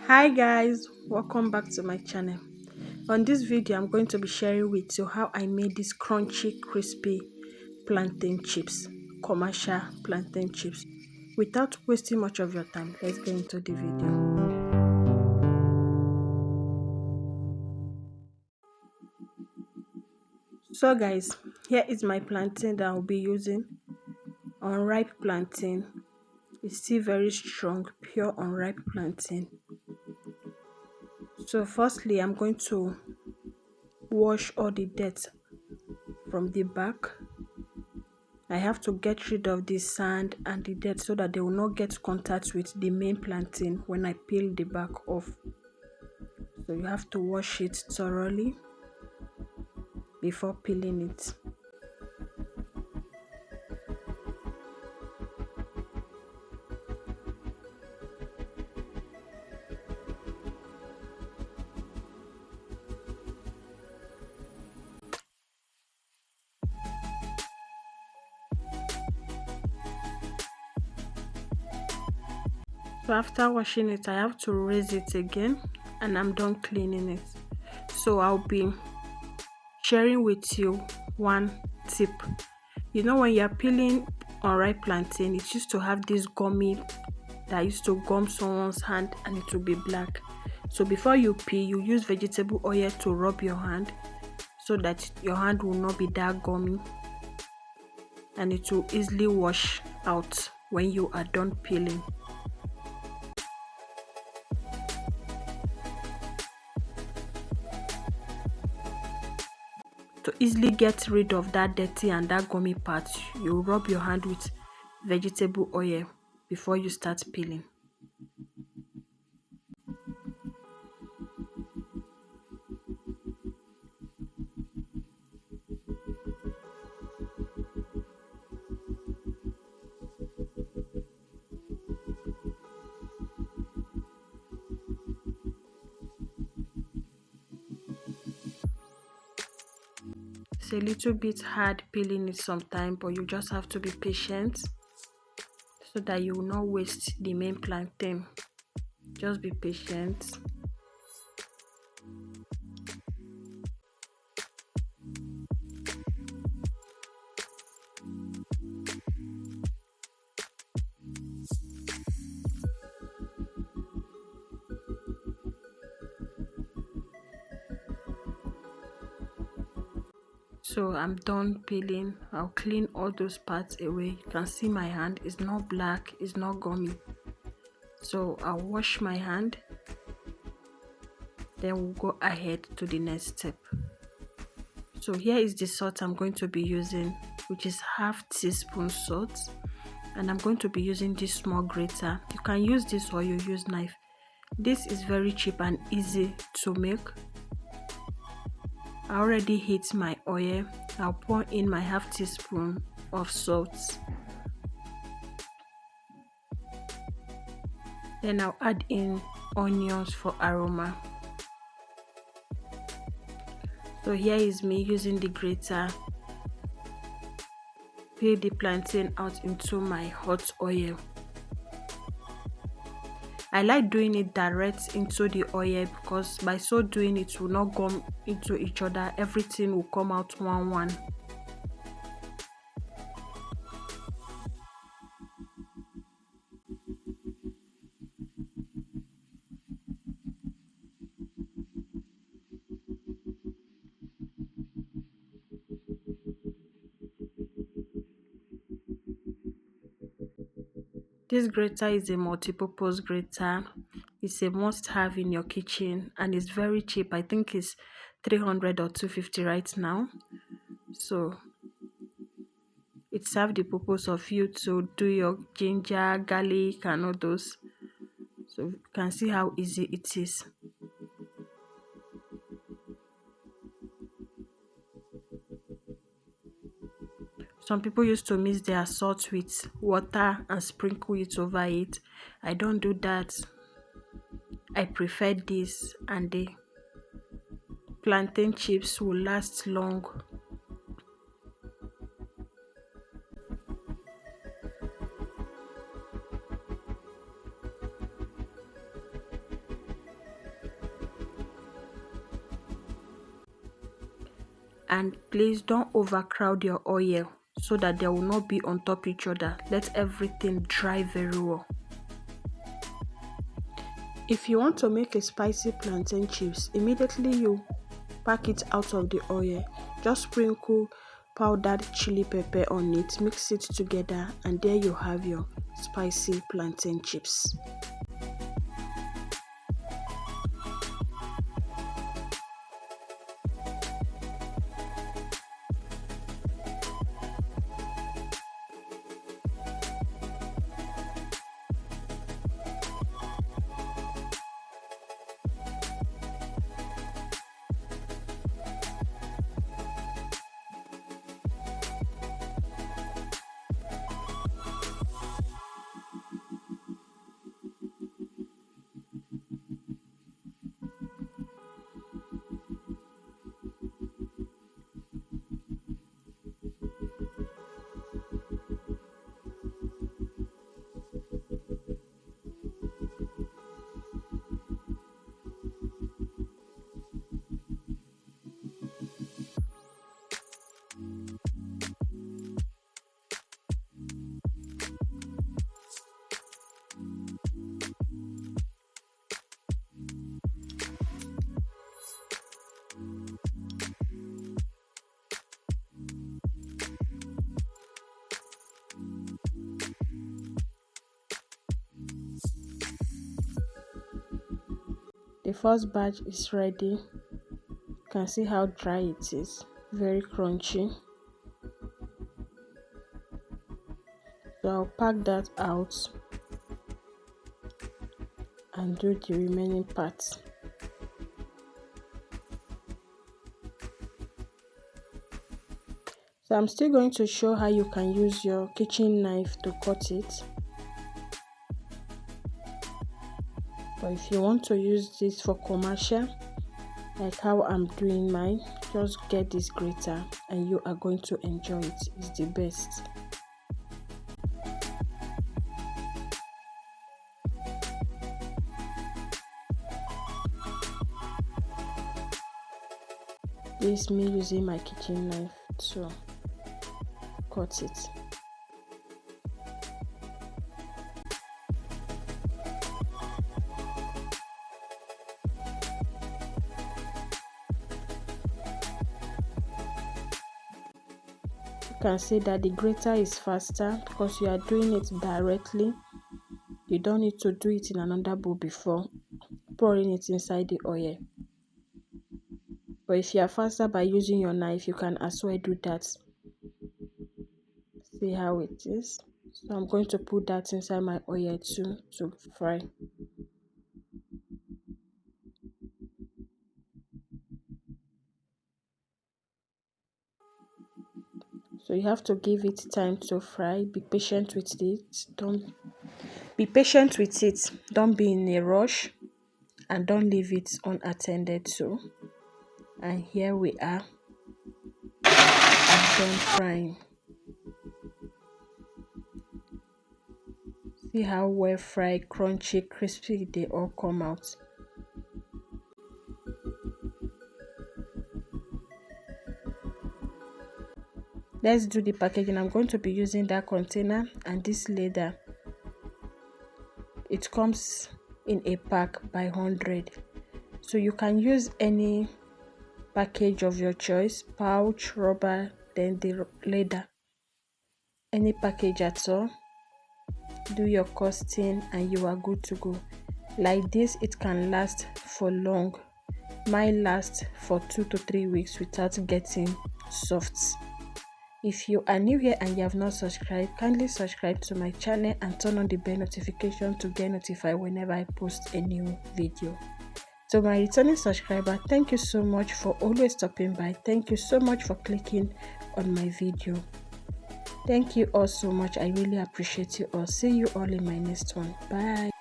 Hi guys, welcome back to my channel. On this video I'm going to be sharing with you how I made these crunchy crispy plantain chips, commercial plantain chips. Without wasting much of your time, let's get into the video. So guys, here is my plantain that I'll be using. Unripe plantain. It's still very strong, pure unripe plantain. So firstly I'm going to wash all the dirt from the back. I have to get rid of the sand and the dirt so that they will not get contact with the main plantain when I peel the back off. So you have to wash it thoroughly before peeling it. So after washing it, I have to rinse it again and I'm done cleaning it. So I'll be sharing with you one tip. You know, when you're peeling unripe plantain, it used to have this gummy that used to gum someone's hand and it will be black. So before you peel, you use vegetable oil to rub your hand so that your hand will not be that gummy and it will easily wash out when you are done peeling. To easily get rid of that dirty and that gummy part, you rub your hand with vegetable oil before you start peeling. It's a little bit hard peeling it sometimes, but you just have to be patient so that you will not waste the main plantain. Just be patient. So I'm done peeling. I'll clean all those parts away. You can see my hand is not black, it's not gummy. So I'll wash my hand, then we'll go ahead to the next step. So here is the salt I'm going to be using, which is half teaspoon salt, and I'm going to be using this small grater. You can use this or you use knife. This is very cheap and easy to make. I already heat my oil. I'll pour in my half teaspoon of salt. Then I'll add in onions for aroma. So here is me using the grater. Peel the plantain out into my hot oil. I like doing it direct into the oil because by so doing it will not gum into each other. Everything will come out one. This grater is a multi-purpose grater. It's a must-have in your kitchen and it's very cheap. I think it's 300 or 250 right now. So it serves the purpose of you to do your ginger, garlic and all those. So you can see how easy it is. Some people used to mix their salt with water and sprinkle it over it. I don't do that. I prefer this, and the plantain chips will last long. And please don't overcrowd your oil so that they will not be on top each other. Let everything dry very well. If you want to make a spicy plantain chips, immediately you pack it out of the oil. Just sprinkle powdered chili pepper on it, mix it together, and there you have your spicy plantain chips. The first batch is ready. You can see how dry it is, very crunchy. So I'll pack that out and do the remaining parts. So I'm still going to show how you can use your kitchen knife to cut it. But if you want to use this for commercial, like how I'm doing mine, just get this grater and you are going to enjoy it. It's the best. This is me using my kitchen knife to cut it. You can see that the grater is faster because you are doing it directly. You don't need to do it in another bowl before pouring it inside the oil. But if you are faster by using your knife, you can as well do that. See how it is. So I'm going to put that inside my oil too to fry. So you have to give it time to fry. Be patient with it. Don't be in a rush, and don't leave it unattended to. And here we are. I'm done frying. See how well fried, crunchy, crispy they all come out. Let's do the packaging. I'm going to be using that container and this leather. It comes in a pack by 100. So you can use any package of your choice, pouch, rubber, then the leather. Any package at all. Do your costing and you are good to go. Like this, it can last for long. Mine lasts for 2 to 3 weeks without getting soft. If you are new here and you have not subscribed, kindly subscribe to my channel and turn on the bell notification to get notified whenever I post a new video. To my returning subscriber, thank you so much for always stopping by. Thank you so much for clicking on my video. Thank you all so much. I really appreciate you all. See you all in my next one. Bye.